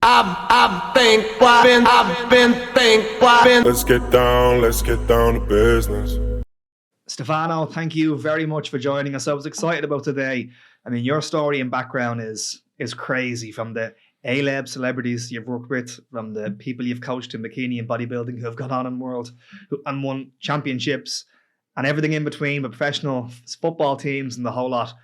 Let's get down to business. Stefano, thank you very much for joining us. I was excited about today. I mean, your story and background is crazy, from the celebs, celebrities you've worked with, from the people you've coached in bikini and bodybuilding who have gone on in world and won championships, and everything in between, with professional football teams and the whole lot.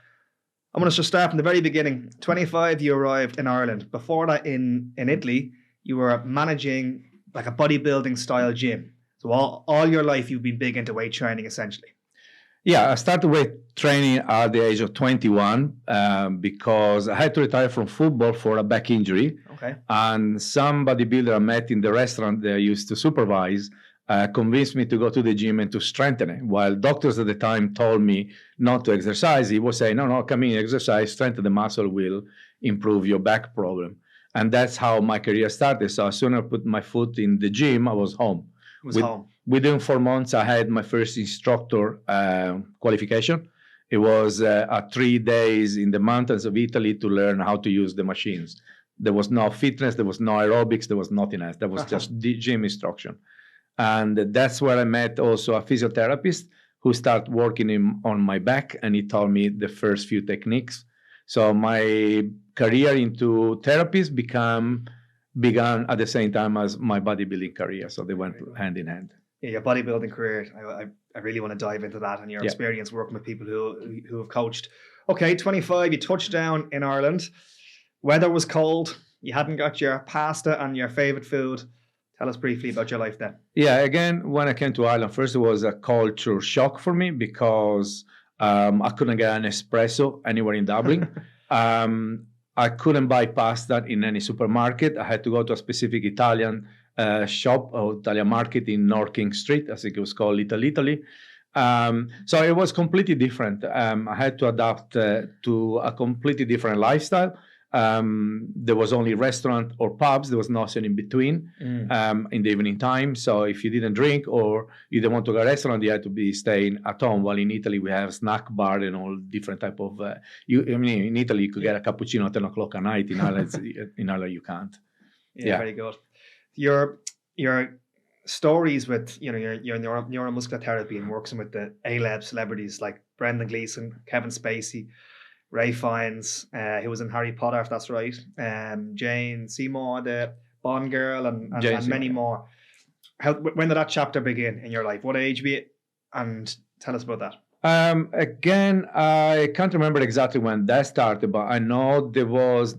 I want us to start from the very beginning. 25, you arrived in Ireland. Before that, in Italy, you were managing like a bodybuilding style gym. So all your life, you've been big into weight training, essentially. Yeah, I started weight training at the age of 21 because I had to retire from football for a back injury. Okay. And some bodybuilder I met in the restaurant that I used to supervise convinced me to go to the gym and to strengthen it. While doctors at the time told me not to exercise, he was saying, no, come in, exercise, strengthen the muscle will improve your back problem. And that's how my career started. So as soon as I put my foot in the gym, I was home. Within 4 months, I had my first instructor qualification. It was 3 days in the mountains of Italy to learn how to use the machines. There was no fitness, there was no aerobics, there was nothing else. That was just the gym instruction. And that's where I met also a physiotherapist who started working on my back, and he taught me the first few techniques. So my career into therapies began at the same time as my bodybuilding career. So they went hand in hand. Yeah, your bodybuilding career, I really want to dive into that and your experience working with people who have coached. Okay, 25, you touched down in Ireland. Weather was cold. You hadn't got your pasta and your favorite food. Tell us briefly about your life then. Yeah, again, when I came to Ireland, first it was a culture shock for me because I couldn't get an espresso anywhere in Dublin. I couldn't buy pasta in any supermarket. I had to go to a specific Italian shop or Italian market in North King Street. I think it was called Little Italy. So it was completely different. I had to adapt to a completely different lifestyle. There was only restaurant or pubs. There was nothing in between in the evening time. So if you didn't drink or you didn't want to go to a restaurant, you had to be staying at home. While in Italy, we have snack bar and all different type of... in Italy, you could get a cappuccino at 10 o'clock at night. In Ireland, you can't. Yeah, very good. Your stories with your neuromuscular therapy and working with the A-Lab celebrities like Brendan Gleeson, Kevin Spacey, Ray Fiennes, who was in Harry Potter, if that's right, Jane Seymour, the Bond girl, and many more. When did that chapter begin in your life? What age were you? And tell us about that. Again, I can't remember exactly when that started, but I know there was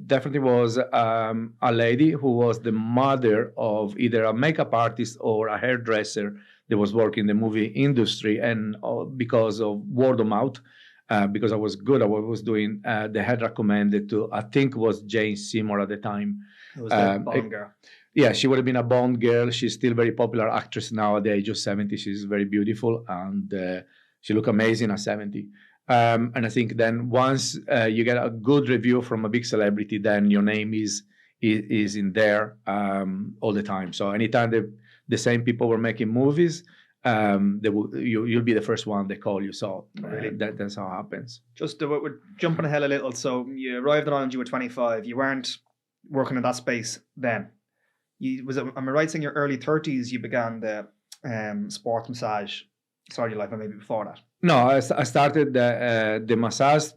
definitely was a lady who was the mother of either a makeup artist or a hairdresser that was working in the movie industry, and because of word of mouth. Because I was good at what I was doing, they had recommended to, I think it was Jane Seymour at the time. It was the Bond girl. Yeah, she would have been a Bond girl. She's still a very popular actress now at the age of 70. She's very beautiful and she looked amazing at 70. And I think then once you get a good review from a big celebrity, then your name is in there all the time. So anytime the same people were making movies, you'll be the first one they call you. So really? That's how it happens. Just we're jumping ahead a little. So you arrived in Ireland, you were 25. You weren't working in that space then. Am I right saying your early 30s you began the sports massage? Sorry, your life, or maybe before that? No, I started the massage.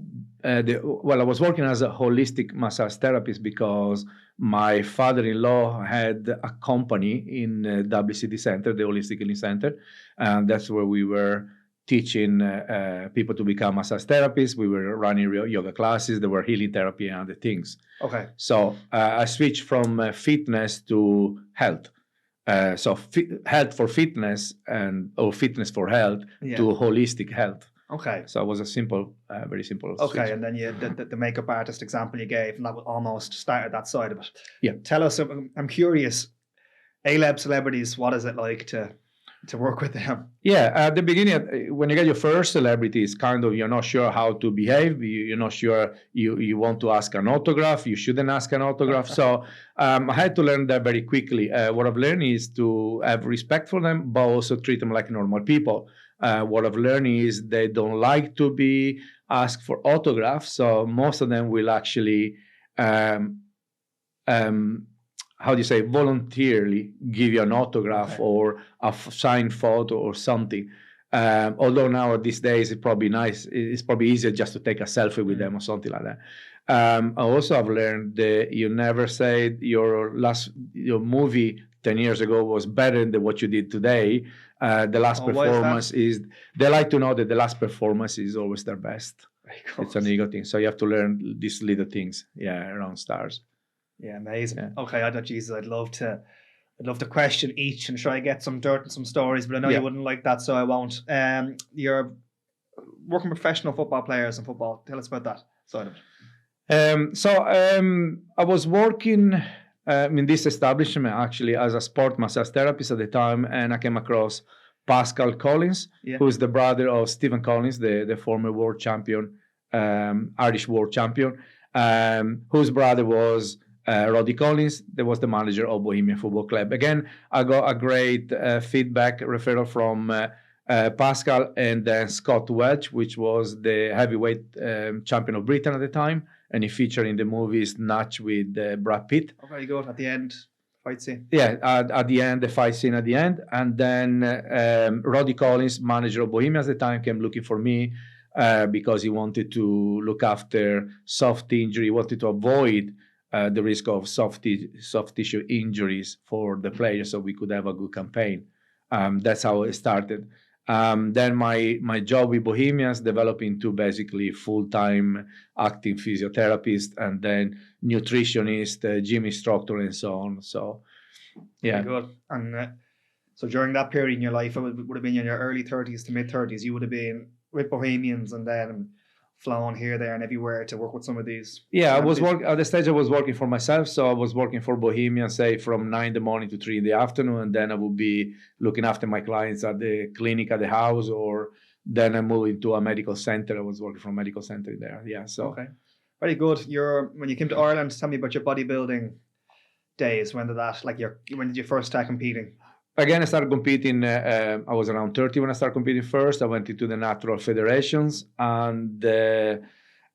I was working as a holistic massage therapist because my father-in-law had a company in Dublin City Centre, the Holistic Healing Centre, and that's where we were teaching people to become massage therapists. We were running yoga classes. There were healing therapy and other things. Okay. So I switched from fitness to health. Health for fitness or fitness for health to holistic health. Okay. So it was a simple, very simple. Okay, switch. And then the makeup artist example you gave, and that almost started that side of it. Yeah. Tell us, I'm curious, A-Lab celebrities, what is it like to work with them? Yeah, at the beginning, when you get your first celebrity, it's kind of, you're not sure how to behave. You're not sure you want to ask an autograph. You shouldn't ask an autograph. So I had to learn that very quickly. What I've learned is to have respect for them, but also treat them like normal people. What I've learned is they don't like to be asked for autographs. So most of them will actually how do you say, voluntarily give you an autograph or a signed photo or something. Although now these days it's probably nice, it's probably easier just to take a selfie with them or something like that. I also have learned that you never said your movie 10 years ago was better than what you did today. The last performance is they like to know that the last performance is always their best. It's an ego thing. So you have to learn these little things, around stars. Yeah, amazing. Yeah. Okay, I thought, Jesus, I'd love to question each and try to get some dirt and some stories, but I know you wouldn't like that, so I won't. You're working with professional football players in football. Tell us about that side of it. I was working in this establishment actually as a sport massage therapist at the time, and I came across Pascal Collins, who's the brother of Stephen Collins, the former world champion, Irish world champion, whose brother was Roddy Collins, that was the manager of Bohemian Football Club. Again, I got a great feedback referral from Pascal, and then Scott Welch, which was the heavyweight champion of Britain at the time, and he featured in the movie Snatch with Brad Pitt. Oh, very good. At the end, fight scene. Yeah, at the end, the fight scene at the end. And then Roddy Collins, manager of Bohemian at the time, came looking for me because he wanted to look after soft injury. He wanted to avoid the risk of soft tissue injuries for the players, so we could have a good campaign. That's how it started. Then my job with Bohemians developed into basically full-time acting physiotherapist, and then nutritionist, gym instructor, and so on. So, yeah. Very good. And so during that period in your life, it would have been in your early 30s to mid 30s. You would have been with Bohemians and then flown here, there, and everywhere to work with some of these. Yeah, I was at the stage I was working for myself, so I was working for Bohemian, say from 9 in the morning to 3 in the afternoon, and then I would be looking after my clients at the clinic at the house, or then I moved into a medical center. I was working from a medical center there. Yeah, so okay, very good. When you came to Ireland, tell me about your bodybuilding days. When did you first start competing? Again, I started competing, I was around 30 when I started competing first. I went into the natural federations, and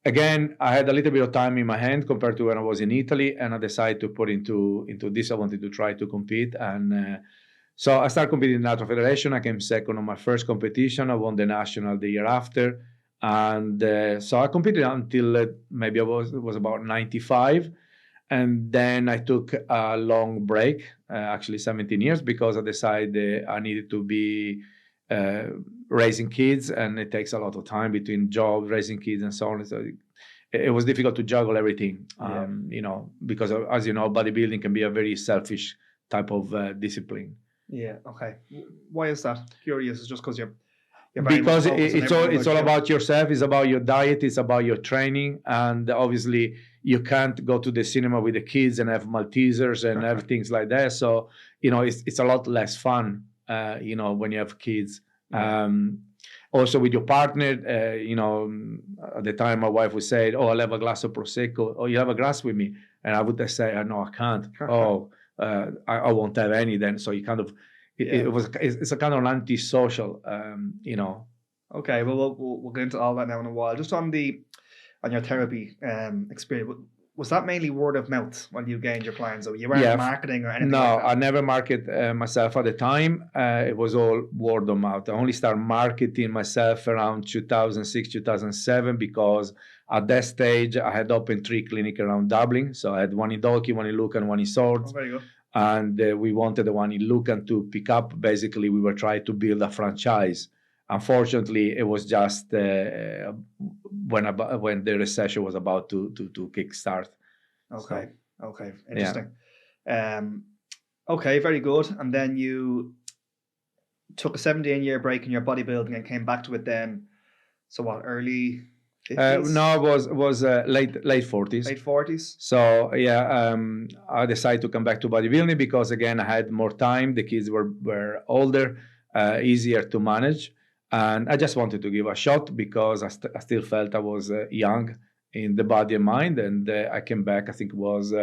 again, I had a little bit of time in my hand compared to when I was in Italy, and I decided to put into this. I wanted to try to compete, and so I started competing in the natural federation. I came second on my first competition. I won the national the year after, and so I competed until maybe it was about 95. And then I took a long break, actually 17 years, because I decided I needed to be raising kids, and it takes a lot of time between jobs, raising kids, and so on. So it was difficult to juggle everything, because as you know, bodybuilding can be a very selfish type of discipline. Yeah. Okay. Why is that? Curious. It's just because you're because it's all about yourself. It's about your diet. It's about your training, and obviously you can't go to the cinema with the kids and have Maltesers and have things like that. So it's a lot less fun, when you have kids. Also with your partner, at the time my wife would say, "Oh, I'll have a glass of prosecco. Oh, you have a glass with me?" And I would say, "No, I can't." "Oh, I won't have any then." So you kind of. It's a kind of antisocial, Okay, well, we'll get into all that now in a while. Just on your therapy experience, was that mainly word of mouth when you gained your clients? Or you weren't marketing or anything? No, like that? I never market myself at the time. It was all word of mouth. I only started marketing myself around 2006, 2007, because at that stage I had opened 3 clinics around Dublin. So I had one in Dalkey, one in Lucan, one in Swords. Oh, very good. And we wanted the one in Lucan to pick up. Basically, we were trying to build a franchise. Unfortunately, it was just when the recession was about to kickstart. Okay. So, okay, interesting. Yeah. Okay, very good. And then you took a 17-year break in your bodybuilding and came back to it then. So what, early 50s? No, it was late 40s. Late 40s? So I decided to come back to bodybuilding because, again, I had more time. The kids were older, easier to manage. And I just wanted to give a shot because I still felt I was young in the body and mind. And I came back, I think it was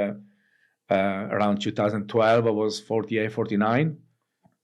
around 2012. I was 48, 49.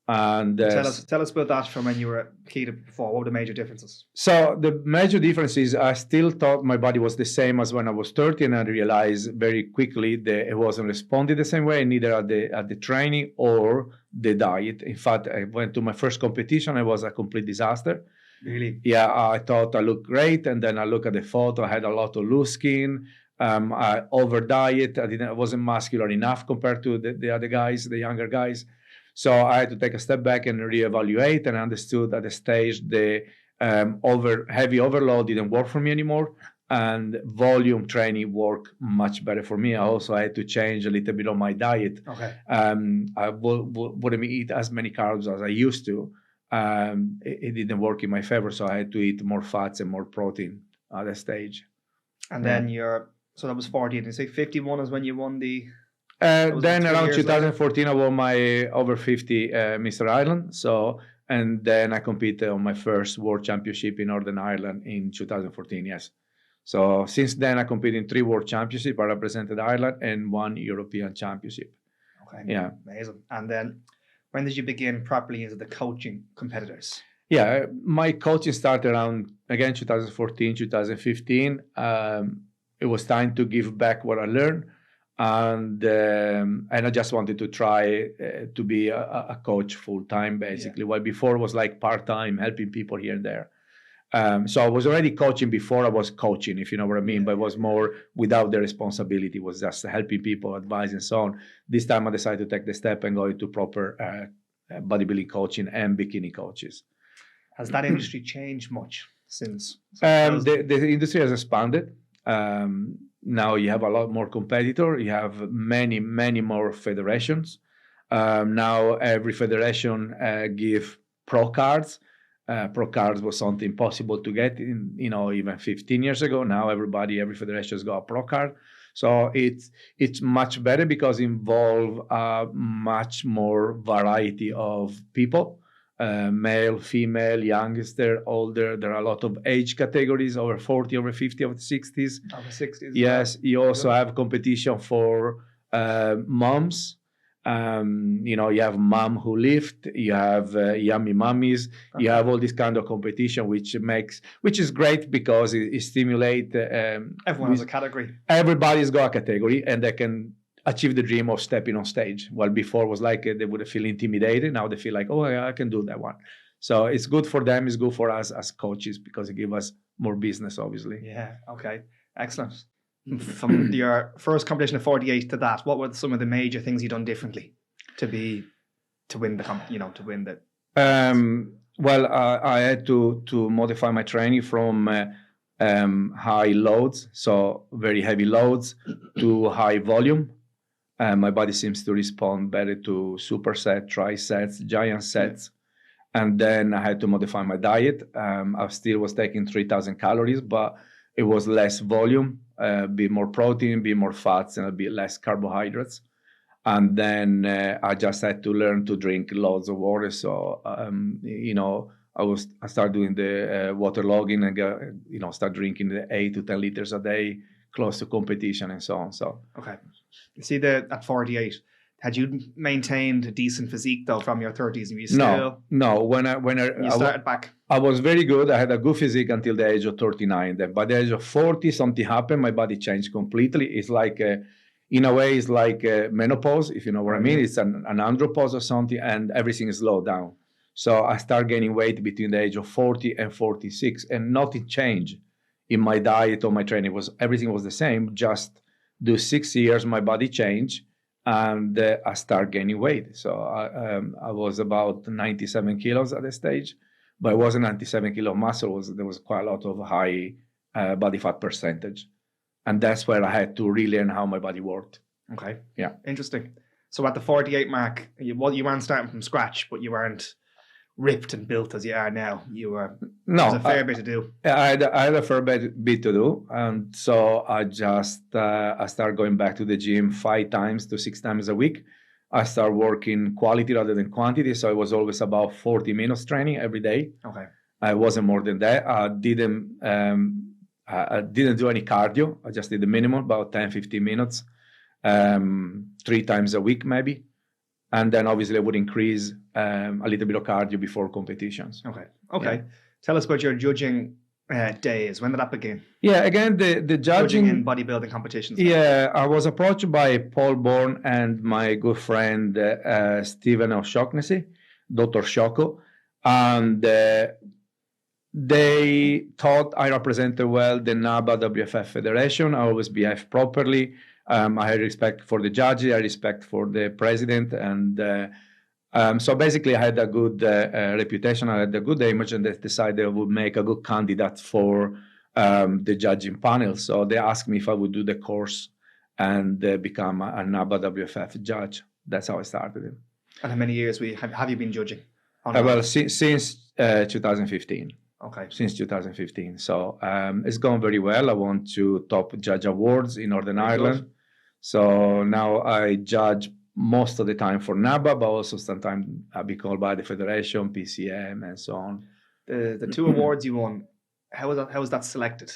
And tell us about that from when you were at keto before. What were the major differences? so the major difference is I still thought my body was the same as when I was 30, and I realized very quickly that it wasn't responding the same way, neither at the training or the diet. In fact, I went to my first competition. It was a complete disaster. Really? Yeah, I thought I looked great, and then I look at the photo. I had a lot of loose skin. I over diet. I wasn't muscular enough compared to the other guys, the younger guys. So I had to take a step back and reevaluate, and understood at the stage the heavy overload didn't work for me anymore, and volume training worked much better for me. I also had to change a little bit of my diet. Okay. I wouldn't eat as many carbs as I used to. It didn't work in my favor, so I had to eat more fats and more protein at that stage. And then so that was 40, and you say 51 is when you won the... Then around 2014, I won my over 50 Mr. Ireland. So, and then I competed on my first World Championship in Northern Ireland in 2014. Yes. So since then, I competed in 3 World Championships. I represented Ireland and 1 European Championship. Okay. Yeah. Amazing. And then when did you begin properly into the coaching competitors? Yeah, my coaching started around, again, 2014, 2015. It was time to give back what I learned. And I just wanted to try to be a coach full time, basically. While before it was like part time, helping people here and there. So I was already coaching before I was coaching, if you know what I mean. But it was more without the responsibility. It was just helping people, advice, and so on. This time I decided to take the step and go into proper bodybuilding coaching and bikini coaches. Has that industry changed much since? The industry has expanded. Now you have a lot more competitor. You have many, many more federations. Now every federation give pro cards. Pro cards was something possible to get in, even 15 years ago. Now every federation's got a pro card. So it's much better because involve much more variety of people. Male, female, youngster, older. There are a lot of age categories, over 40, over 50, over 60s. Over 60s. Yes, you also have competition for moms. You have mom who lift, you have yummy mummies, you have all this kind of competition, which is great because it stimulates. Everyone has a category. Everybody's got a category, and they can achieve the dream of stepping on stage. Well, before it was like they would feel intimidated. Now they feel like, oh, I can do that one. So it's good for them. It's good for us as coaches because it gives us more business, obviously. Yeah. Okay. Excellent. From your first competition of 48 to that, what were some of the major things you done differently to win the? Well, I had to modify my training from high loads, so very heavy loads, to high volume. My body seems to respond better to superset, trisets, giant sets. And then I had to modify my diet. I still was taking 3,000 calories, but it was less volume, a bit more protein, a bit more fats, and a bit less carbohydrates. And then I just had to learn to drink loads of water. So, I started doing the water logging and, start drinking the 8 to 10 liters a day, close to competition and so on. So, okay. You see at 48, had you maintained a decent physique though from your 30s? And you still... No. When you started back, I was very good. I had a good physique until the age of 39. Then by the age of 40, something happened. My body changed completely. It's like, in a way, it's like menopause, if you know what I mean. It's an andropause or something, and everything is slowed down. So I started gaining weight between the age of 40 and 46, and nothing changed in my diet or my training. Everything was the same. Just do 6 years, my body changed, and I started gaining weight. So I was about 97 kilos at the stage, but it wasn't 97 kilo muscle. There was quite a lot of high body fat percentage. And that's where I had to relearn how my body worked. Okay. Yeah. Interesting. So at the 48 mark, you weren't starting from scratch, but you weren't ripped and built as you are now. There was a fair bit to do. I had a fair bit to do. And so I just I started going back to the gym 5 times to 6 times a week. I started working quality rather than quantity. So it was always about 40 minutes training every day. Okay. I wasn't more than that. I didn't do any cardio. I just did the minimum, about 10, 15 minutes, 3 times a week maybe. And then obviously I would increase a little bit of cardio before competitions. Okay. Yeah. Tell us about your judging days. When did that begin? Yeah, again, the Judging judging in bodybuilding competitions. Yeah, I was approached by Paul Bourne and my good friend Stephen O'Shaughnessy, Dr. Shoko, and they thought I represented well the NABA WFF Federation. I always behaved properly. I had respect for the judges, I had respect for the president, and so basically I had a good reputation, I had a good image, and they decided I would make a good candidate for the judging panel. So they asked me if I would do the course and become a NABA WFF judge. That's how I started it. And how many years have you been judging? Well, since 2015. Okay. Since 2015. So it's gone very well. I won 2 top judge awards in Northern Ireland. Good. So now I judge most of the time for NABA, but also sometimes I'll be called by the Federation, PCM, and so on. The 2 awards you won, how was that selected?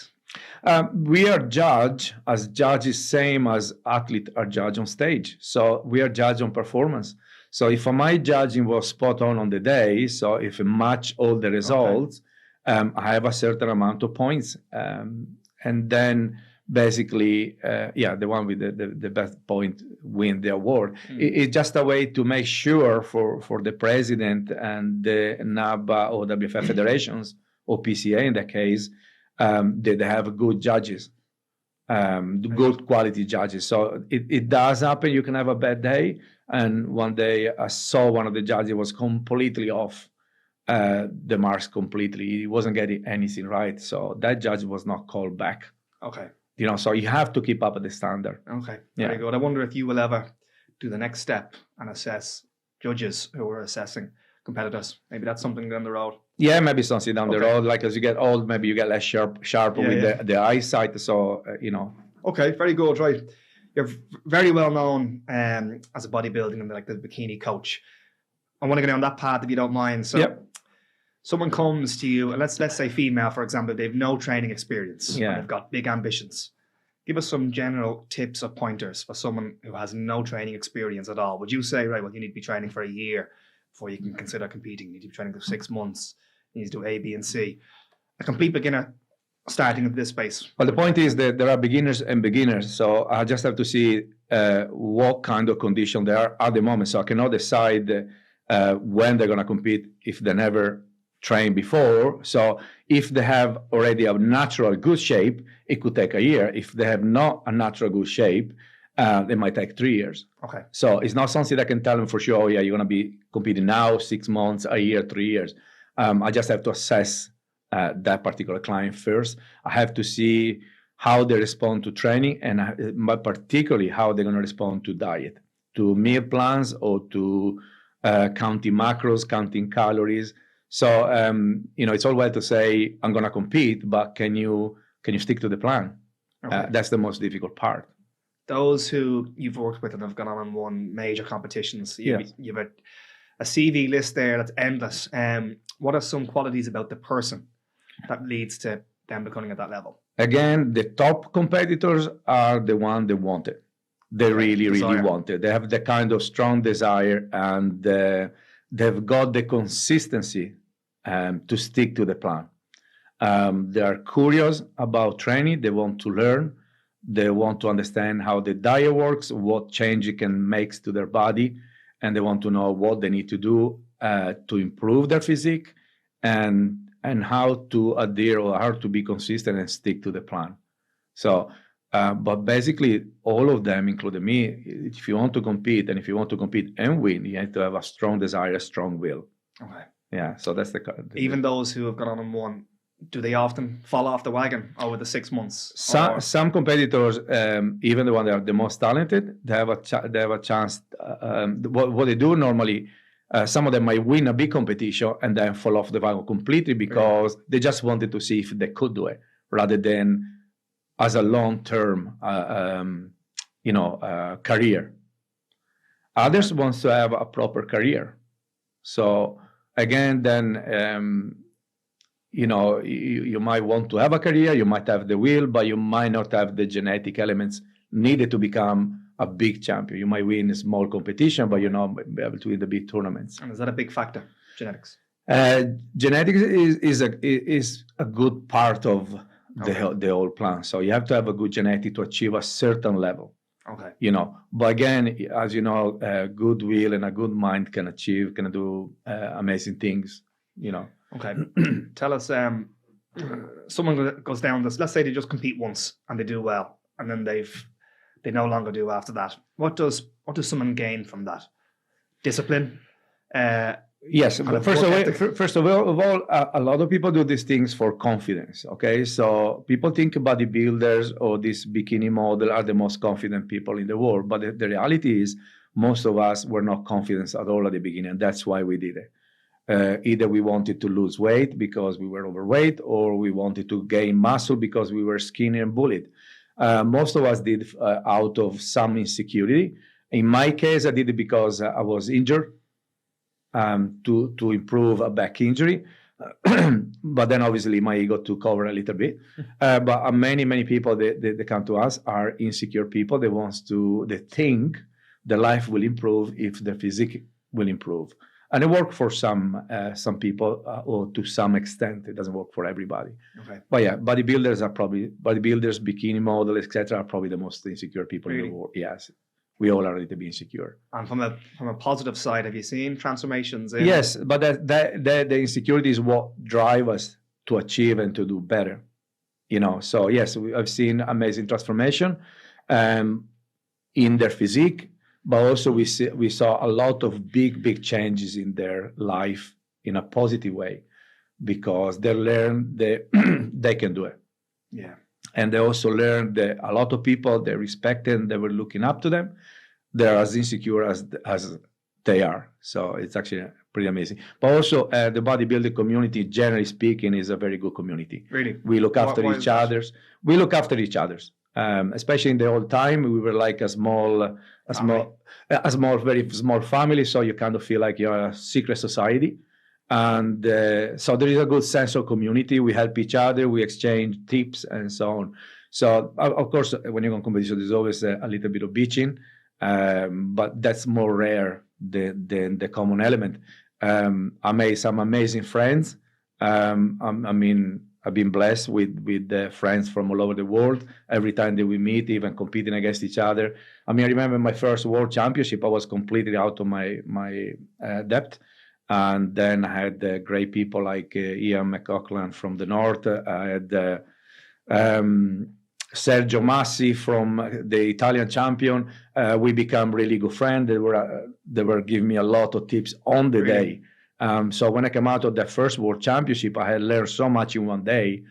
We are judged as judges, same as athletes are judged on stage. So we are judged on performance. So if my judging was spot on the day, so if I match all the results, I have a certain amount of points. And then basically, the one with the best point win the award. It's just a way to make sure for the president and the NABA or WFF federations, or PCA in that case, that they have good judges, good quality judges. So it does happen. You can have a bad day. And one day I saw one of the judges was completely off the marks completely. He wasn't getting anything right. So that judge was not called back. Okay. So you have to keep up with the standard. Okay. Very good. I wonder if you will ever do the next step and assess judges who are assessing competitors. Maybe that's something down the road. Yeah, maybe something down the road. Like as you get old, maybe you get less sharp with the eyesight. So, Okay, very good. Right. You're very well known as a bodybuilding and like the bikini coach. I want to go down that path if you don't mind. So someone comes to you, and let's say female, for example, they've no training experience. Yeah. And they've got big ambitions. Give us some general tips or pointers for someone who has no training experience at all. Would you say, right, well, you need to be training for a year before you can consider competing. You need to be training for 6 months. You need to do A, B, and C. A complete beginner starting at this space. Well, the point is that there are beginners and beginners. So I just have to see what kind of condition they are at the moment. So I cannot decide when they're going to compete if they never trained before. So if they have already a natural good shape, it could take a year. If they have not a natural good shape, it might take 3 years. Okay. So it's not something that I can tell them for sure, oh yeah, you're going to be competing now, 6 months, a year, 3 years. I just have to assess that particular client first. I have to see how they respond to training, and particularly how they're going to respond to diet, to meal plans, or to counting macros, counting calories. So it's all well to say I'm going to compete, but can you stick to the plan? Okay. That's the most difficult part. Those who you've worked with and have gone on and won major competitions, you've a CV list there that's endless. What are some qualities about the person that leads to them becoming at that level? Again, the top competitors are the one that want it. They really want it. They have the kind of strong desire, and they've got the consistency to stick to the plan. They are curious about training. They want to learn. They want to understand how the diet works, what change it can make to their body, and they want to know what they need to do to improve their physique, and how to adhere or how to be consistent and stick to the plan. So, but basically, all of them, including me, if you want to compete, and if you want to compete and win, you have to have a strong desire, a strong will. Okay. Yeah, so that's even those who have gone on and won, do they often fall off the wagon over the 6 months? Some competitors, even the ones that are the most talented, they have a chance. What they do normally, some of them might win a big competition and then fall off the wagon completely because they just wanted to see if they could do it, rather than as a long-term, career. Others want to have a proper career. So again, then you might want to have a career, you might have the will, but you might not have the genetic elements needed to become a big champion. You might win a small competition, but you're not be able to win the big tournaments. And is that a big factor, genetics? Genetics is a good part of the whole plan. So you have to have a good genetic to achieve a certain level. Okay. But again, as you know, good will and a good mind can do amazing things. Okay. Tell us, someone goes down this. Let's say they just compete once and they do well, and then they no longer do after that. What does someone gain from that? Discipline. Yes. First of all, a lot of people do these things for confidence. Okay, so people think bodybuilders or this bikini model are the most confident people in the world, but the reality is most of us were not confident at all at the beginning, and that's why we did it. Either we wanted to lose weight because we were overweight, or we wanted to gain muscle because we were skinny and bullied. Most of us did out of some insecurity. In my case, I did it because I was injured. To improve a back injury, but then obviously my ego took over a little bit. But many people they come to us are insecure people. They think their life will improve if their physique will improve, and it works for some people, or to some extent. It doesn't work for everybody. Okay. But yeah, bodybuilders, bikini models, etc., are probably the most insecure people in the world. Yes. We all are a little bit insecure. And from a positive side, have you seen transformations? Yes, but the insecurity is what drives us to achieve and to do better. So yes, I've seen amazing transformation in their physique, but also we saw a lot of big changes in their life in a positive way, because they learned they can do it. Yeah. And they also learned that a lot of people they respected and they were looking up to them. They're as insecure as they are. So it's actually pretty amazing. But also the bodybuilding community, generally speaking, is a very good community. Really? We look after each other. We look after each other. Especially in the old time, we were like a very small family. So you kind of feel like you're a secret society. And so there is a good sense of community. We help each other, we exchange tips and so on. So of course, when you go on competition, there's always a little bit of bitching, but that's more rare than the common element. I made some amazing friends. I've been blessed with friends from all over the world. Every time that we meet, even competing against each other. I remember my first world championship, I was completely out of my depth. And then I had great people like Ian McLaughlin from the north. I had Sergio Massi from the Italian champion. We become really good friends. They were giving me a lot of tips on the day. So when I came out of that first world championship, I had learned so much in one day,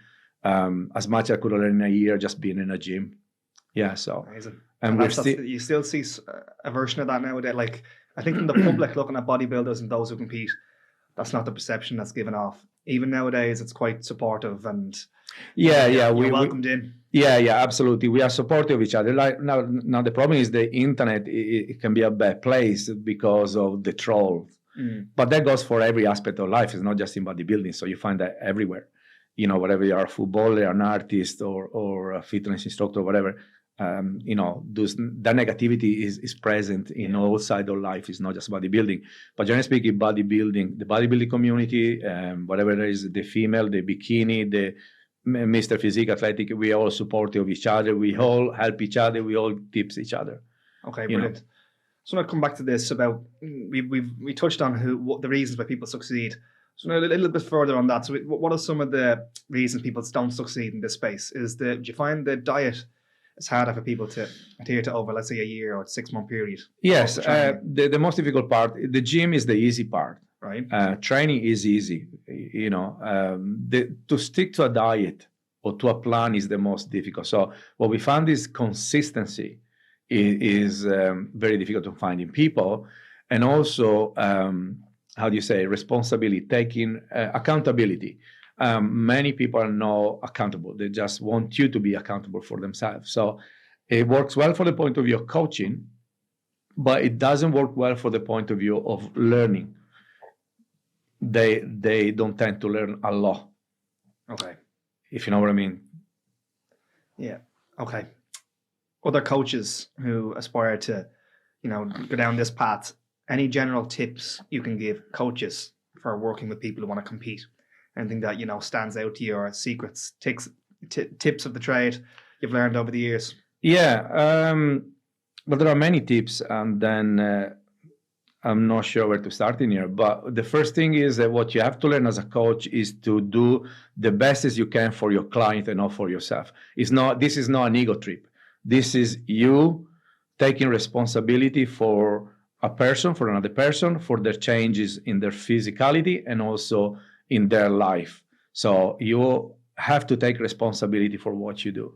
as much as I could have learned in a year just being in a gym. Yeah, so. Amazing. And you still see a version of that nowadays. Like, I think in the public looking at bodybuilders and those who compete, that's not the perception that's given off. Even nowadays, it's quite supportive and you're welcomed in. Yeah, absolutely. We are supportive of each other. Like now the problem is the internet. It can be a bad place because of the trolls. But that goes for every aspect of life. It's not just in bodybuilding. So you find that everywhere. Whatever you are, a footballer, an artist, or a fitness instructor, whatever. That negativity is present in all sides of life. It's not just bodybuilding, but generally speaking, the bodybuilding community, whatever it is, the female, the bikini, the Mr. Physique Athletic, we are all supportive of each other. We all help each other. We all tips each other. Okay, brilliant. So now come back to this about we touched on what the reasons why people succeed. So now a little bit further on that. So what are some of the reasons people don't succeed in this space? Do you find the diet it's harder for people to adhere to over, let's say, a year or 6 month period? Yes, the most difficult part, the gym is the easy part. Right. Training is easy. To stick to a diet or to a plan is the most difficult. So what we found is consistency is very difficult to find in people, and also responsibility, taking accountability. Many people are not accountable. They just want you to be accountable for themselves. So it works well for the point of view of coaching, but it doesn't work well for the point of view of learning. They don't tend to learn a lot. Okay. If you know what I mean. Yeah. Okay. other coaches who aspire to, go down this path, any general tips you can give coaches for working with people who want to compete? Anything that, stands out to you, or secrets, tips of the trade you've learned over the years? Yeah. Well, there are many tips, and then I'm not sure where to start in here. But the first thing is that what you have to learn as a coach is to do the best as you can for your client and not for yourself. This is not an ego trip. This is you taking responsibility for a person, for another person, for their changes in their physicality and also in their life. So you have to take responsibility for what you do.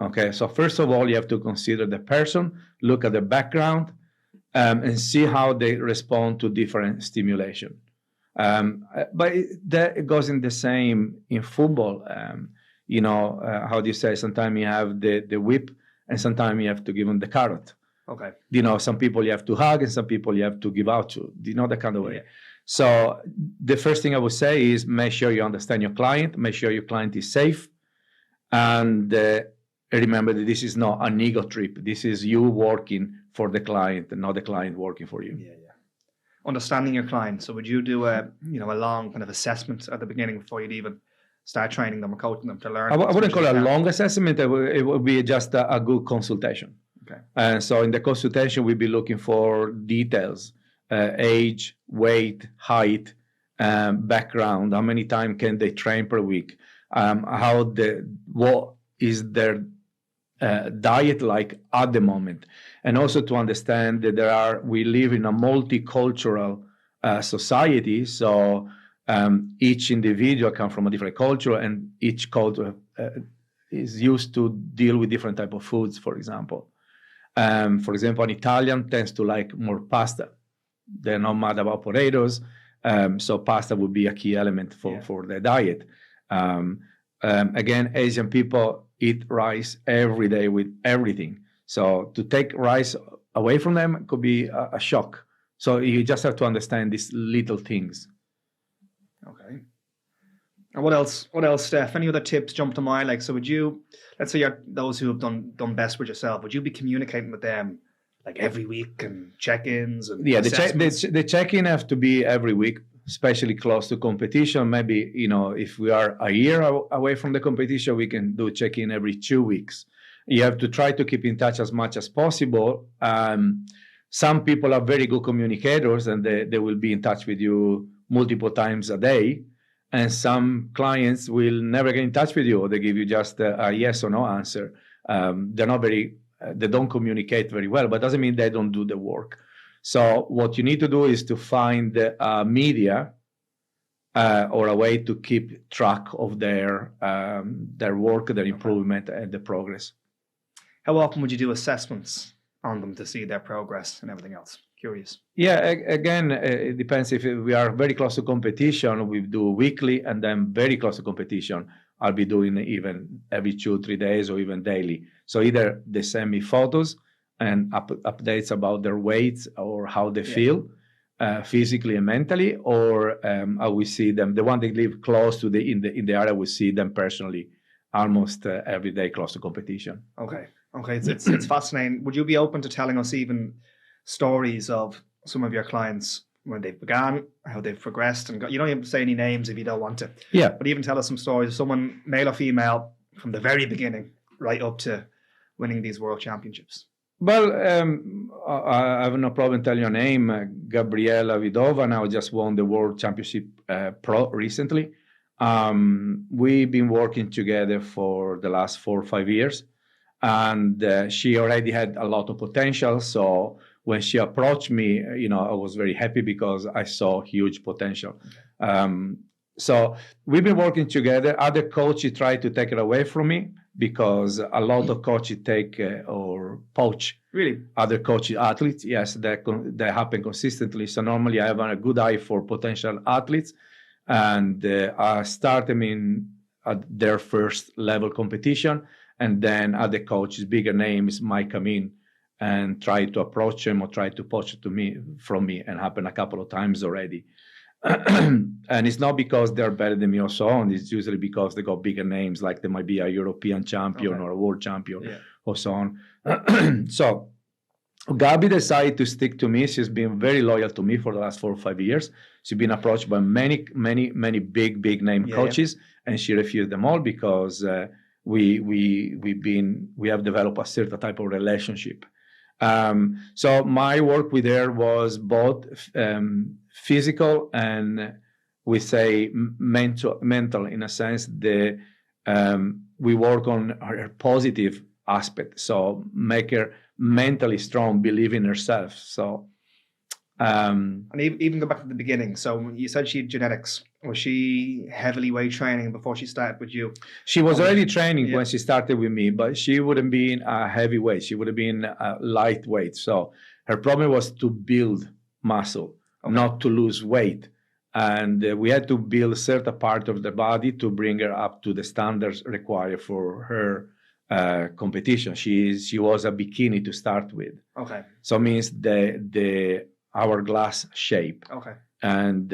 Okay, so first of all, you have to consider the person, look at the background, and see how they respond to different stimulation. But that goes in the same in football. How do you say? Sometimes you have the whip, and sometimes you have to give them the carrot. Okay. Some people you have to hug, and some people you have to give out to. That kind of way. Yeah. So the first thing I would say is make sure you understand your client, make sure your client is safe, and remember that this is not an ego trip. This is you working for the client and not the client working for you. Yeah. Understanding your client. So would you do a long kind of assessment at the beginning before you'd even start training them or coaching them to learn? I wouldn't call it a long assessment. It would be just a good consultation. Okay. And so in the consultation, we'd be looking for details, age, weight, height, background, how many times can they train per week, what is their diet like at the moment, and also to understand that we live in a multicultural society. So each individual comes from a different culture, and each culture is used to deal with different type of foods. For example, an Italian tends to like more pasta. They're not mad about potatoes, so pasta would be a key element for their diet. Again, Asian people eat rice every day with everything. So to take rice away from them could be a shock. So you just have to understand these little things. Okay. And what else, Steph? Any other tips jump to mind? Like, so would you, let's say you're those who have done best with yourself, would you be communicating with them like every week and check-ins? And the check-in have to be every week, especially close to competition. Maybe, if we are a year away from the competition, we can do check-in every 2 weeks. You have to try to keep in touch as much as possible. Some people are very good communicators, and they will be in touch with you multiple times a day. And some clients will never get in touch with you, or they give you just a yes or no answer. They don't communicate very well, but doesn't mean they don't do the work. So what you need to do is to find media or a way to keep track of their work, their improvement, and the progress. How often would you do assessments on them to see their progress and everything else? Curious. Yeah, again, it depends. If we are very close to competition, we do weekly, and then very close to competition, I'll be doing even every 2-3 days or even daily. So either they send me photos and updates about their weights or how they feel physically and mentally, or I will see them. The one they live close to in the area, will see them personally almost every day close to competition. Okay, it's fascinating. Would you be open to telling us even stories of some of your clients when they began, how they've progressed, and you don't even say any names if you don't want to. Yeah. But even tell us some stories of someone, male or female, from the very beginning right up to winning these world championships. Well, I have no problem telling your name. Gabriela Vidova now just won the World Championship Pro recently. We've been working together for the last 4 or 5 years, and she already had a lot of potential. So when she approached me, I was very happy because I saw huge potential. So we've been working together. Other coaches try to take it away from me because a lot of coaches take or poach other coaches, athletes. Yes, that happen consistently. So normally I have a good eye for potential athletes, and I start them at their first level competition, and then other coaches, bigger names, might come in and try to approach them or try to poach it from me, and happen a couple of times already. And it's not because they're better than me or so on. It's usually because they got bigger names, like they might be a European champion or a world champion or so on. So Gabi decided to stick to me. She's been very loyal to me for the last 4 or 5 years. She's been approached by many big name coaches, and she refused them all because we have developed a certain type of relationship. So my work with her was both physical and we say mental in a sense. We work on her positive aspect, so make her mentally strong, believe in herself. So and even go back to the beginning. So when you said she had genetics, was she heavily weight training before she started with you? She was already training when she started with me, but she wouldn't be in a heavyweight. She would have been a lightweight. So her problem was to build muscle, not to lose weight. And we had to build a certain part of the body to bring her up to the standards required for her competition. She was a bikini to start with. Okay. So it means the hourglass shape. Okay. And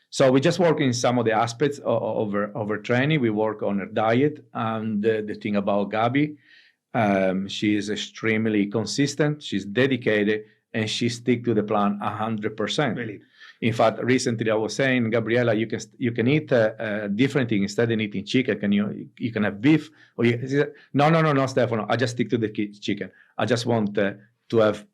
so we just work in some of the aspects of her training. We work on her diet. And the thing about Gabi, she is extremely consistent. She's dedicated, and she stick to the plan 100%. Really? In fact, recently I was saying, Gabriella, you can eat different things instead of eating chicken. You can have beef? Or she said, no, Stefano. I just stick to the chicken. I just want to have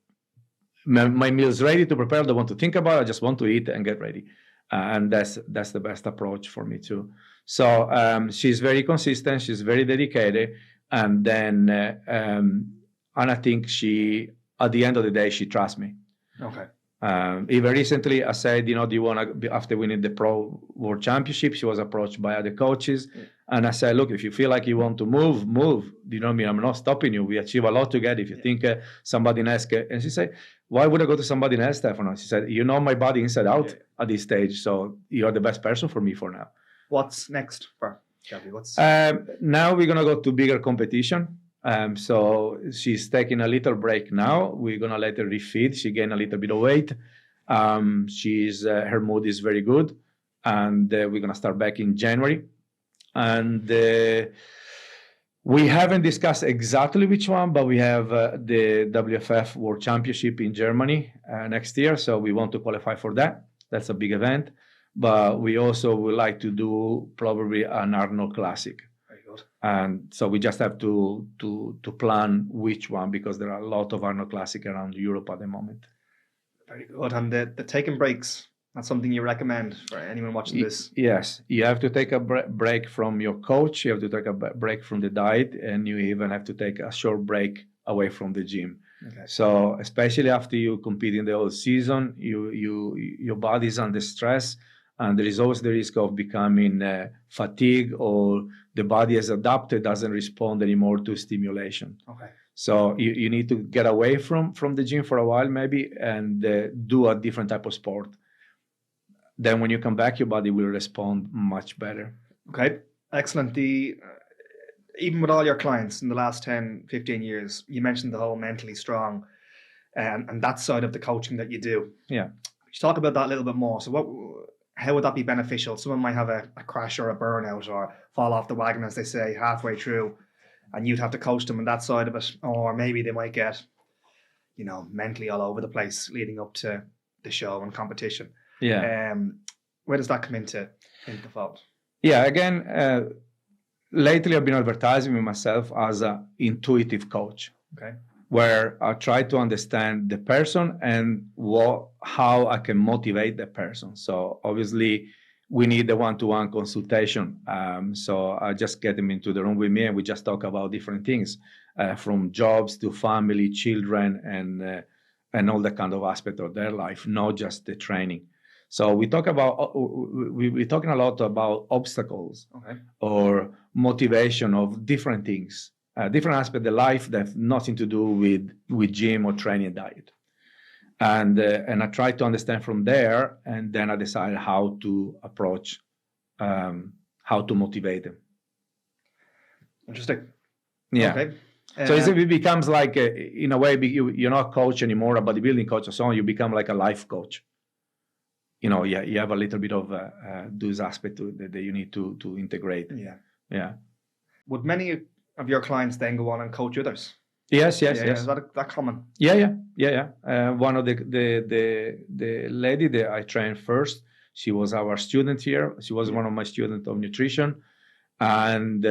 my meals ready to prepare. I don't want to think about it. I just want to eat and get ready. And that's the best approach for me too. So she's very consistent. She's very dedicated. And then, and I think at the end of the day, she trusts me. Okay. Even recently, I said, do you want to, after winning the Pro World Championship, she was approached by other coaches. Yeah. And I said, look, if you feel like you want to move. You know what I mean? I'm not stopping you. We achieve a lot together. If you think somebody else can. And she said, why would I go to somebody else, Stefano? She said, you know my body inside out at this stage. So you're the best person for me for now. What's next for Gabi? Now we're going to go to bigger competition. So she's taking a little break now. We're going to let her refeed. She gained a little bit of weight. Her mood is very good. And we're going to start back in January. And we haven't discussed exactly which one, but we have the WFF World Championship in Germany next year. So we want to qualify for that. That's a big event. But we also would like to do probably an Arnold Classic. And so we just have to plan which one, because there are a lot of Arnold Classic around Europe at the moment. Very good. And the taking breaks, that's something you recommend for anyone watching this? Yes. You have to take a break from your coach. You have to take a break from the diet. And you even have to take a short break away from the gym. Okay. So especially after you compete in the whole season, your body is under stress. And there is always the risk of becoming fatigue, or the body has adapted, doesn't respond anymore to stimulation. Okay. So you need to get away from the gym for a while maybe, and do a different type of sport. Then when you come back, your body will respond much better. Okay, excellent. Even with all your clients in the last 10, 15 years, you mentioned the whole mentally strong and that side of the coaching that you do. Yeah. Could you talk about that a little bit more? So how would that be beneficial? Someone might have a crash or a burnout or fall off the wagon, as they say, halfway through, and you'd have to coach them on that side of it. Or maybe they might get, mentally all over the place leading up to the show and competition. Yeah. Where does that come into fault? Yeah, again, lately I've been advertising with myself as an intuitive coach. Okay. Where I try to understand the person and how I can motivate the person. So obviously we need the one-to-one consultation. So I just get them into the room with me, and we just talk about different things, from jobs to family, children, and all the kind of aspect of their life, not just the training. So we're talking a lot about obstacles, okay, or motivation of different things. Different aspect of life that have nothing to do with gym or training diet. And I try to understand from there, and then I decide how to approach, how to motivate them. Interesting. Yeah. Okay. So it becomes like, in a way, you're not a coach anymore, a bodybuilding coach or so on. You become like a life coach. You have a little bit of those aspects that you need to integrate. Yeah. Yeah. Would many of your clients then go on and coach others? Yes, yes, Yeah, yes. is that common? Yeah. One of the lady that I trained first, she was our student here. She was one of my students of nutrition, and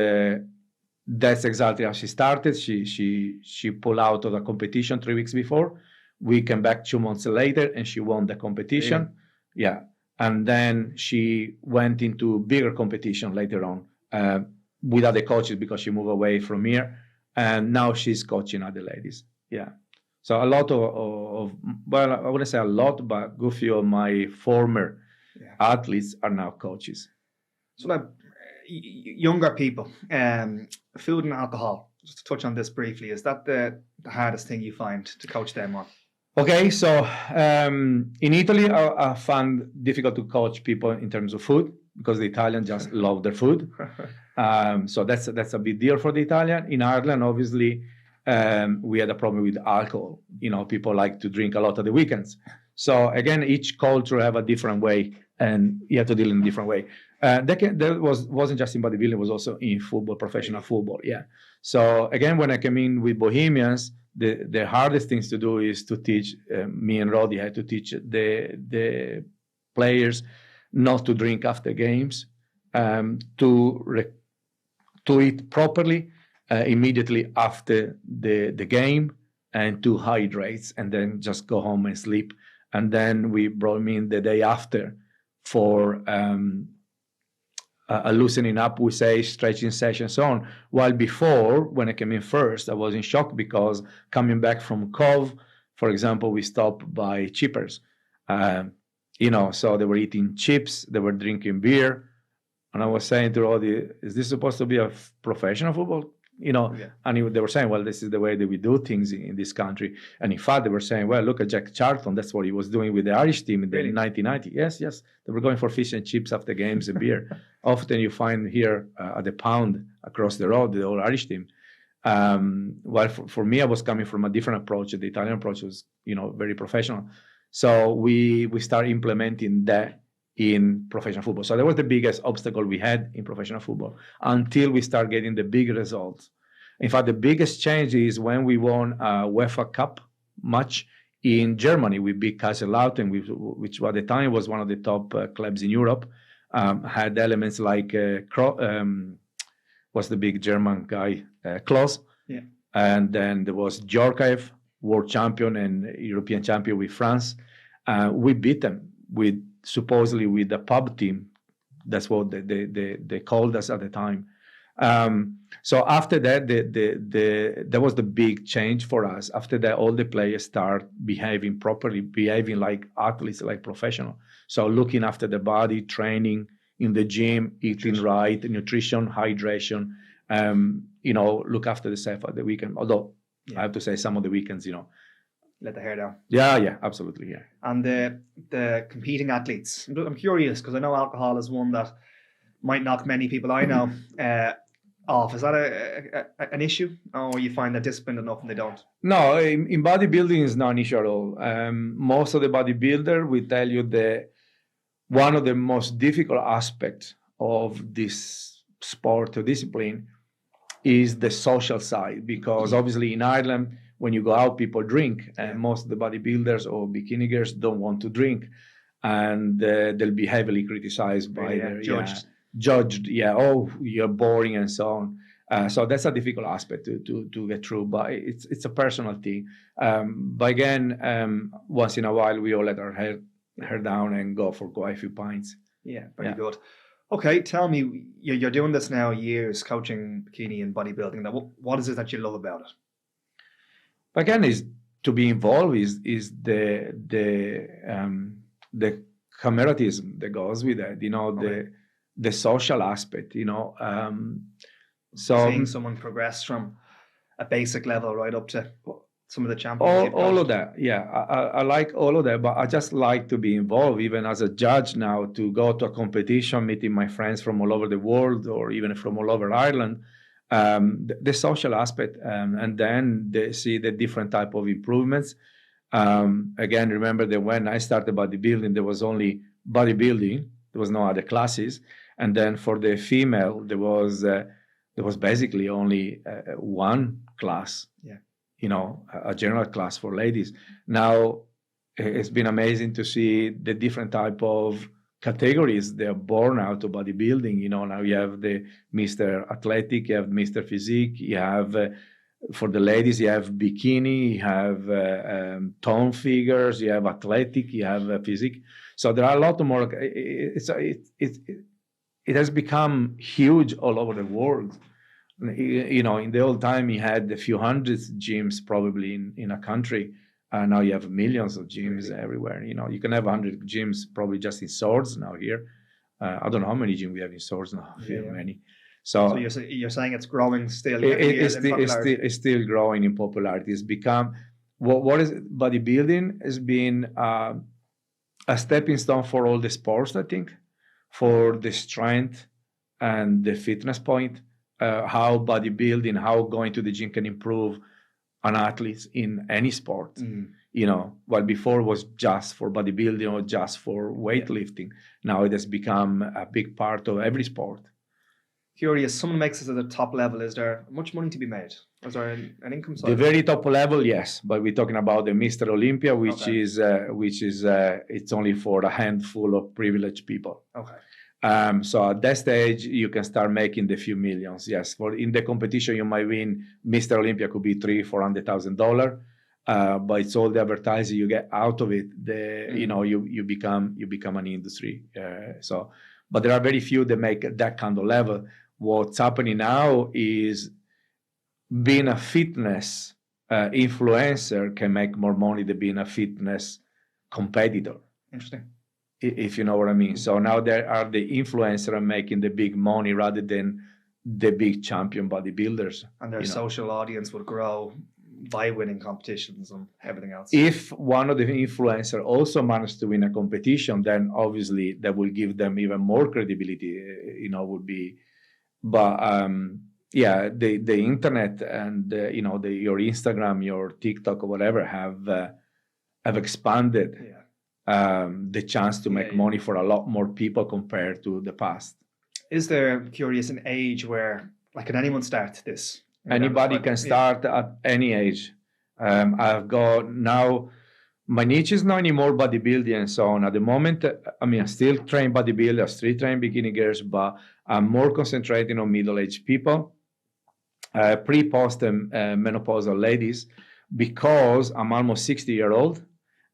that's exactly how she started. She pulled out of the competition 3 weeks before. We came back 2 months later, and she won the competition. Really? Yeah, and then she went into bigger competition later on with other coaches because she moved away from here, and now she's coaching other ladies. Yeah. So a lot of well, I wouldn't say a lot, but a good few of my former athletes are now coaches. So like younger people, food and alcohol, just to touch on this briefly, is that the hardest thing you find to coach them on? Okay, so in Italy, I found difficult to coach people in terms of food because the Italians just love their food. So that's a big deal for the Italian. In Ireland, obviously, we had a problem with alcohol. You know, people like to drink a lot at the weekends. So again, each culture have a different way, and you have to deal in a different way. That wasn't just in bodybuilding; it was also in football, professional football. Yeah. So again, when I came in with Bohemians, the hardest things to do is to teach me and Roddy had to teach the players not to drink after games, to eat properly immediately after the game, and to hydrate, and then just go home and sleep. And then we brought him in the day after for a loosening up, we say, stretching session, so on. While before, when I came in first, I was in shock because coming back from Cove, for example, we stopped by chippers. So they were eating chips, they were drinking beer. And I was saying to Roddy, is this supposed to be a professional football? And they were saying, well, this is the way that we do things in this country. And in fact, they were saying, well, look at Jack Charlton. That's what he was doing with the Irish team in the 1990. Yes. They were going for fish and chips after games and beer. Often you find here at the Pound across the road, the old Irish team. Well, for me, I was coming from a different approach. The Italian approach was, very professional. So we started implementing that in professional football. So that was the biggest obstacle we had in professional football until we start getting the big results. In fact, the biggest change is when we won a UEFA Cup match in Germany. We beat Kaiserslautern, which at the time was one of the top clubs in Europe. Had elements like what's the big German guy, Klose. Yeah. And then there was Djorkaeff, world champion and European champion with France. We beat them supposedly with the pub team. That's what they called us at the time. So after that, that was the big change for us. After that, all the players start behaving properly, behaving like athletes, like professional. So looking after the body, training in the gym, eating right, nutrition, hydration, look after the self at the weekend. Although I have to say some of the weekends, let the hair down. Yeah, absolutely, yeah. And the competing athletes, I'm curious because I know alcohol is one that might knock many people I know off. Is that an issue, or you find they're disciplined enough and they don't? No, in bodybuilding is not an issue at all. Most of the bodybuilder will tell you that one of the most difficult aspects of this sport or discipline is the social side, because obviously in Ireland, when you go out, people drink, and most of the bodybuilders or bikini girls don't want to drink, and they'll be heavily criticized by their judged. Oh, you're boring and so on. So that's a difficult aspect to get through, but it's a personal thing. But again, once in a while, we all let our hair down and go for quite a few pints. Yeah, very good. Okay, tell me, you're doing this now years, coaching bikini and bodybuilding. Now, what is it that you love about it? Again, is to be involved is the camaraderism that goes with that. The social aspect. So seeing someone progress from a basic level right up to some of the champions. All of that, yeah. I like all of that, but I just like to be involved, even as a judge now, to go to a competition, meeting my friends from all over the world or even from all over Ireland. The social aspect, and then they see the different type of improvements. Again, remember that when I started bodybuilding, there was only bodybuilding. There was no other classes, and then for the female, there was basically only one class. Yeah. a general class for ladies. Now it's been amazing to see the different type of categories that are born out of bodybuilding. Now you have the Mr. Athletic, you have Mr. Physique, you have for the ladies, you have bikini, you have tone figures, you have athletic, you have physique. So there are a lot more. It has become huge all over the world. In the old time, you had a few hundred gyms probably in a country. Now you have millions of gyms everywhere. You can have 100 gyms probably just in Swords now here. I don't know how many gyms we have in Swords now. Many. So you're saying it's growing still. It's still growing in popularity. It's become what is bodybuilding has been a stepping stone for all the sports. I think for the strength and the fitness point. How bodybuilding, how going to the gym can improve an athlete in any sport. While before it was just for bodybuilding or just for weightlifting. Now it has become a big part of every sport. Curious, someone makes it at the top level. Is there much money to be made? Is there an income side? The very top level, yes, but we're talking about the Mr. Olympia, which is it's only for a handful of privileged people. Okay. So at that stage, you can start making the few millions. Yes, in the competition, you might win. Mr. Olympia could be $300,000-$400,000, but it's all the advertising you get out of it. You become an industry. But there are very few that make that kind of level. What's happening now is being a fitness influencer can make more money than being a fitness competitor. Interesting. If you know what I mean. So now there are the influencers making the big money rather than the big champion bodybuilders. And their social audience would grow by winning competitions and everything else. If one of the influencers also managed to win a competition, then obviously that will give them even more credibility, would be. But the internet and your Instagram, your TikTok or whatever have expanded the chance to make money for a lot more people compared to the past. Is there, curious, an age where, can anyone start this? Anybody can start at any age. I've got now, my niche is not anymore bodybuilding and so on. At the moment, I still train bodybuilders, still train bikini girls, but I'm more concentrating on middle-aged people, pre-post and menopausal ladies, because I'm almost 60-year-old,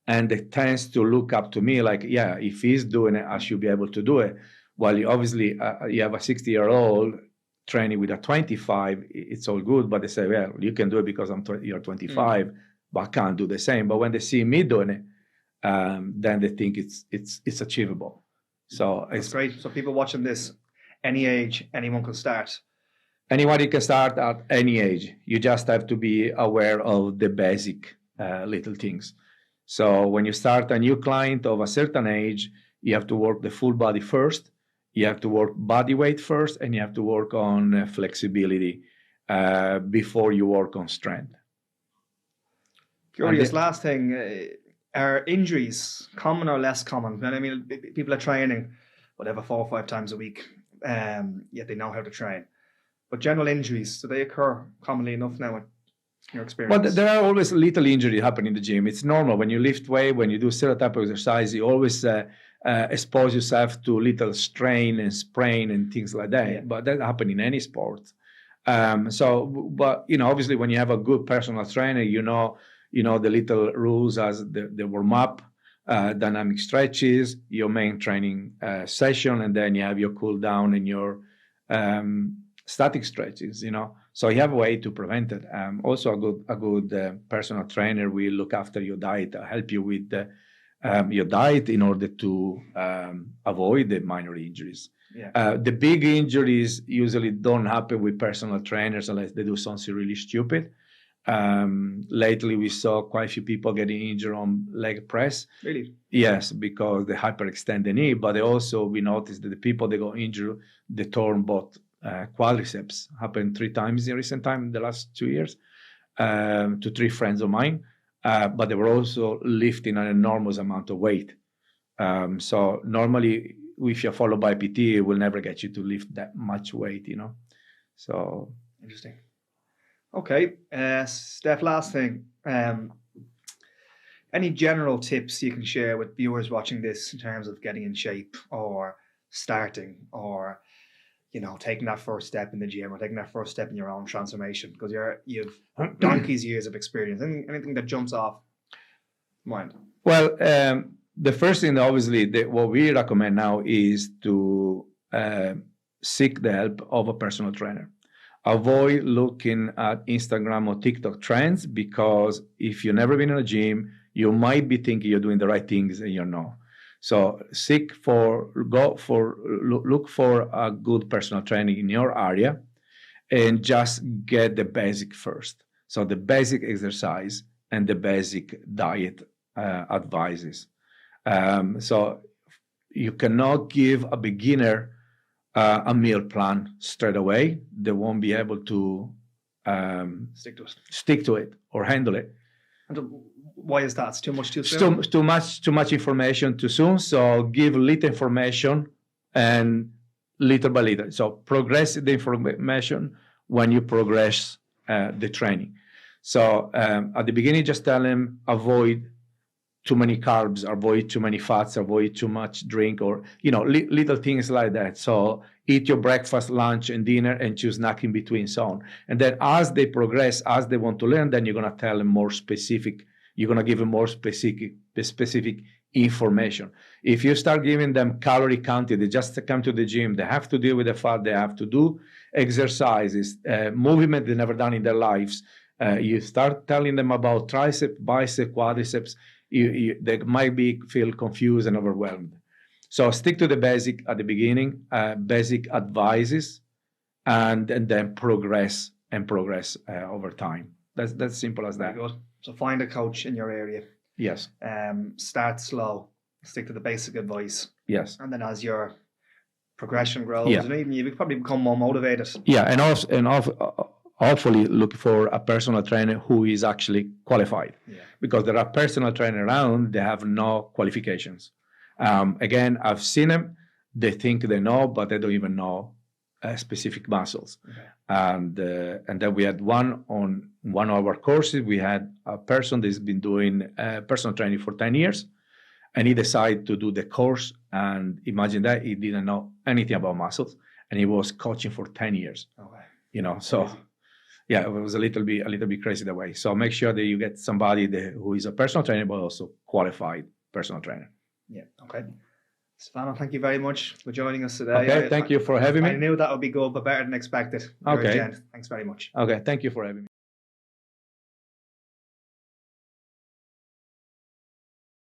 and they tends to look up to me like, if he's doing it, I should be able to do it. Well, you obviously, you have a 60-year-old training with a 25, it's all good, but they say, well, you can do it because you're 25, but I can't do the same. But when they see me doing it, then they think it's achievable. So it's great. So people watching this, any age, anyone can start. Anybody can start at any age. You just have to be aware of the basic little things. So when you start a new client of a certain age, you have to work the full body first. You have to work body weight first, and you have to work on flexibility before you work on strength. Curious, last thing, are injuries common or less common? I mean, people are training, whatever, 4 or 5 times a week, yet they know how to train. But general injuries, do they occur commonly enough now in your experience? Well, there are always little injuries happening in the gym. It's normal. When you lift weight, when you do certain type of exercise, you always expose yourself to little strain and sprain and things like that. Yeah. But that happens in any sport. But obviously, when you have a good personal trainer, you know the little rules as the warm up, dynamic stretches, your main training session, and then you have your cool down and your static stretches. So you have a way to prevent it. Also, a good personal trainer will look after your diet, help you with your diet in order to avoid the minor injuries. Yeah. The big injuries usually don't happen with personal trainers unless they do something really stupid. Lately, we saw quite a few people getting injured on leg press. Really? Yes, because they hyperextend the knee. But we noticed that the people that got injured, they torn both quadriceps. Happened 3 times in recent time, in the last 2 years, to 3 friends of mine. But they were also lifting an enormous amount of weight. So normally, if you're followed by PT, it will never get you to lift that much weight, So interesting. Okay, Steph, last thing. Any general tips you can share with viewers watching this in terms of getting in shape or starting or, you know, taking that first step in the gym or taking that first step in your own transformation? Because you've donkey's years of experience. Anything that jumps off mind? Well, the first thing, obviously, what we recommend now is to seek the help of a personal trainer. Avoid looking at Instagram or TikTok trends, because if you've never been in a gym, you might be thinking you're doing the right things and you're not. So look for a good personal training in your area and just get the basic first. So the basic exercise and the basic diet advices. So you cannot give a beginner a meal plan straight away. They won't be able to stick to it or handle it. And why is that? It's too much too soon? Too much information too soon. So give little information and little by little. So progress the information when you progress the training. So at the beginning, just tell them avoid too many carbs, avoid too many fats, avoid too much drink, or little things like that. So eat your breakfast, lunch, and dinner, and choose snack in between, so on. And then as they progress, as they want to learn, then you're gonna tell them more specific. You're gonna give them more specific information. If you start giving them calorie counting, they just come to the gym, they have to deal with the fat, they have to do exercises, movement they've never done in their lives. You start telling them about tricep, bicep, quadriceps. They might feel confused and overwhelmed. So stick to the basic at the beginning, basic advices, and then progress over time. That's simple as that. Very good. So find a coach in your area. Yes. Start slow. Stick to the basic advice. Yes. And then as your progression grows, Yeah. and even you probably become more motivated. Yeah, and hopefully look for a personal trainer who is actually qualified. Yeah. Because there are personal trainers around, they have no qualifications. Again, I've seen them. They think they know, but they don't even know specific muscles. Okay. And then we had one on one of our courses. We had a person that's been doing personal training for 10 years, and he decided to do the course. And imagine that he didn't know anything about muscles, and he was coaching for 10 years. Okay. So. Yeah, it was a little bit crazy that way. So make sure that you get somebody who is a personal trainer, but also qualified personal trainer. Yeah. Okay. Stefano, thank you very much for joining us today. Okay, thank you for having me. I knew that would be good, but better than expected. You're a Okay. gent. Thanks very much. Okay, thank you for having me.